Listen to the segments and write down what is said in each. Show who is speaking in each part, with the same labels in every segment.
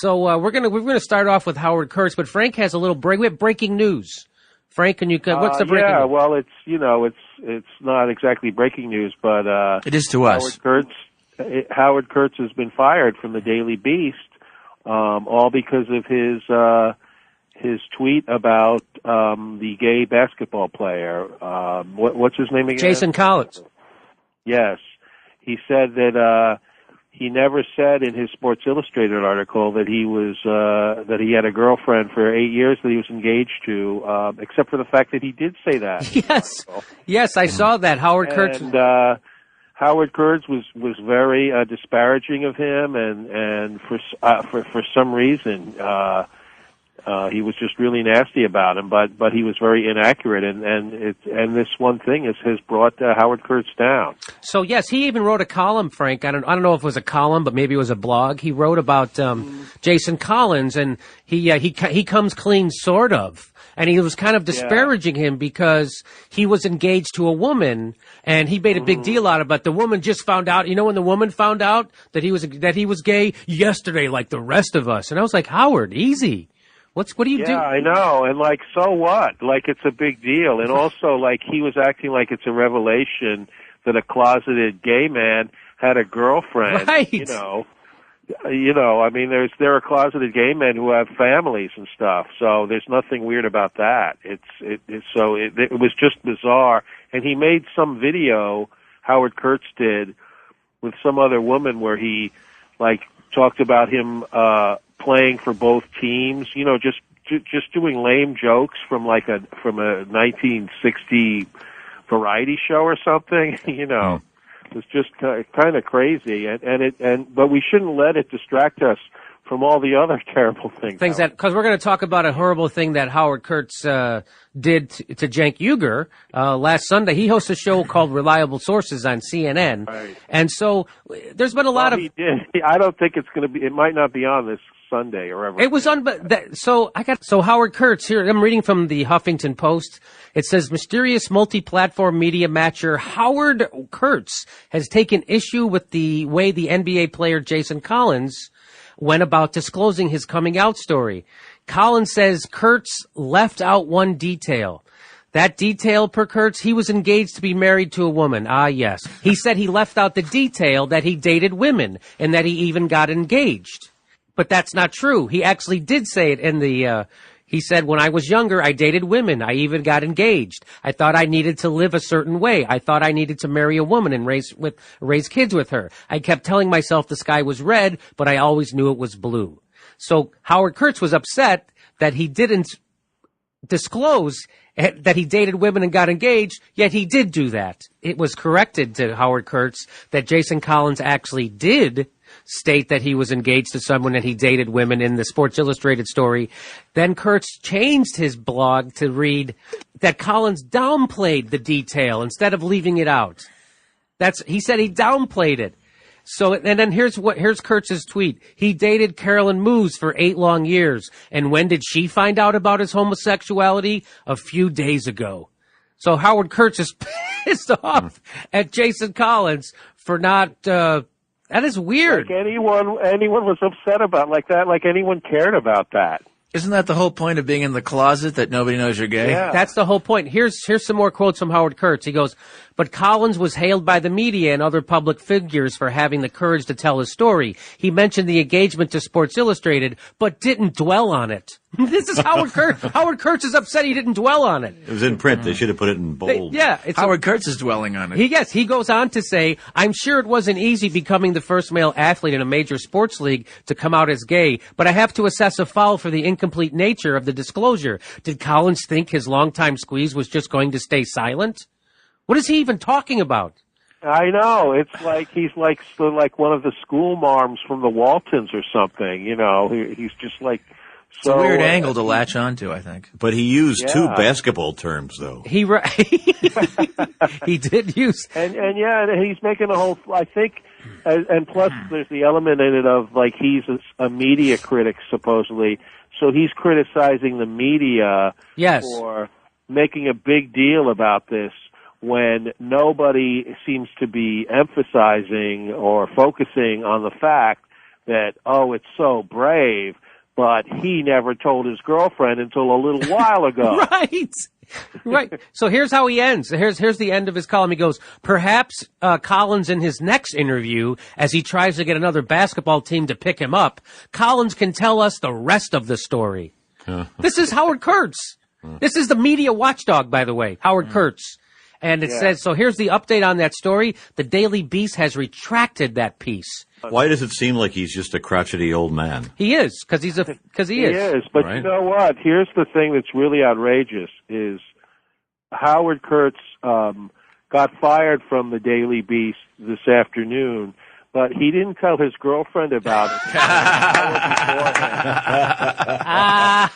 Speaker 1: So we're gonna start off with Howard Kurtz, but Frank has a little break. We have breaking news. Frank, can you? What's the breaking?
Speaker 2: Yeah,
Speaker 1: news?
Speaker 2: well, it's not exactly breaking news, but
Speaker 3: it is to us.
Speaker 2: Howard Kurtz has been fired from the Daily Beast, all because of his tweet about the gay basketball player. What's his name again?
Speaker 1: Jason Collins.
Speaker 2: Yes, he said that he never said in his Sports Illustrated article that he had a girlfriend for 8 years that he was engaged to, except for the fact that he did say that.
Speaker 1: Yes, I saw that. Howard Kurtz.
Speaker 2: And Howard Kurtz was very disparaging of him, and for some reason he was just really nasty about him. But he was very inaccurate, and this one thing has brought Howard Kurtz down.
Speaker 1: So yes, he even wrote a column, Frank. I don't know if it was a column, but maybe it was a blog. He wrote about Jason Collins, and he comes clean, sort of. And he was kind of disparaging him because he was engaged to a woman, and he made a big deal out of it. But the woman just found out. You know, when the woman found out that he was gay yesterday, like the rest of us. And I was like, Howard, easy. What do you do?
Speaker 2: Yeah, I know. And so what? It's a big deal. And also, he was acting like it's a revelation that a closeted gay man had a girlfriend.
Speaker 1: Right.
Speaker 2: I mean, there are closeted gay men who have families and stuff, so there's nothing weird about that. It was just bizarre. And he made some video, Howard Kurtz did, with some other woman where he, talked about him, playing for both teams, just doing lame jokes from a 1960 variety show or something, It was just kind of crazy, but we shouldn't let it distract us from all the other terrible things.
Speaker 1: Because we're going to talk about a horrible thing that Howard Kurtz did to Cenk Uygur last Sunday. He hosts a show called Reliable Sources on CNN,
Speaker 2: right.
Speaker 1: And so there's been a lot of.
Speaker 2: He did. I don't think it's going to be. It might not be on this Sunday or ever.
Speaker 1: It was on, so Howard Kurtz here. I'm reading from the Huffington Post. It says mysterious multi-platform media matcher Howard Kurtz has taken issue with the way the NBA player Jason Collins went about disclosing his coming out story. Collins says Kurtz left out one detail. That detail, per Kurtz, he was engaged to be married to a woman. Ah, yes. He said he left out the detail that he dated women and that he even got engaged. But that's not true. He actually did say it in the, he said, when I was younger, I dated women. I even got engaged. I thought I needed to live a certain way. I thought I needed to marry a woman and raise kids with her. I kept telling myself the sky was red, but I always knew it was blue. So Howard Kurtz was upset that he didn't disclose that he dated women and got engaged, yet he did do that. It was corrected to Howard Kurtz that Jason Collins actually did state that he was engaged to someone and he dated women in the Sports Illustrated story. Then Kurtz changed his blog to read that Collins downplayed the detail instead of leaving it out. He said he downplayed it. So, and then here's Kurtz's tweet. He dated Carolyn Moose for 8 long years. And when did she find out about his homosexuality? A few days ago. So Howard Kurtz is pissed off at Jason Collins for not, that is weird.
Speaker 2: Anyone was upset about anyone cared about that.
Speaker 3: Isn't that the whole point of being in the closet, that nobody knows you're gay?
Speaker 2: Yeah.
Speaker 1: That's the whole point. Here's some more quotes from Howard Kurtz. He goes, but Collins was hailed by the media and other public figures for having the courage to tell his story. He mentioned the engagement to Sports Illustrated, but didn't dwell on it. This is Howard Kurtz. Howard Kurtz is upset he didn't dwell on it.
Speaker 4: It was in print. They should have put it in bold.
Speaker 3: Howard Kurtz is dwelling on it.
Speaker 1: He goes on to say, I'm sure it wasn't easy becoming the first male athlete in a major sports league to come out as gay, but I have to assess a foul for the incomplete nature of the disclosure. Did Collins think his longtime squeeze was just going to stay silent? What is he even talking about?
Speaker 2: I know. It's like he's like one of the school marms from the Waltons or something. He's just like.
Speaker 3: It's a weird angle to latch onto, I think.
Speaker 4: But he used 2 basketball terms, though.
Speaker 1: He did use.
Speaker 2: And he's making a whole, I think, and plus there's the element in it of, he's a media critic, supposedly. So he's criticizing the media for making a big deal about this when nobody seems to be emphasizing or focusing on the fact that, oh, it's so brave, but he never told his girlfriend until a little while ago.
Speaker 1: Right. Right. So here's how he ends. Here's the end of his column. He goes, perhaps Collins in his next interview, as he tries to get another basketball team to pick him up, Collins can tell us the rest of the story. This is Howard Kurtz. This is the media watchdog, by the way, Howard Kurtz. And it says, so here's the update on that story. The Daily Beast has retracted that piece.
Speaker 4: Why does it seem like he's just a crotchety old man?
Speaker 1: He is, because he is.
Speaker 2: He is, but
Speaker 4: Right.
Speaker 2: you know what? Here's the thing that's really outrageous is Howard Kurtz got fired from the Daily Beast this afternoon, but he didn't tell his girlfriend about it.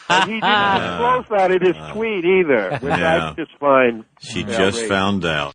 Speaker 2: And he didn't disclose that in his tweet either, which I just find
Speaker 4: She
Speaker 2: outrageous.
Speaker 4: just found out.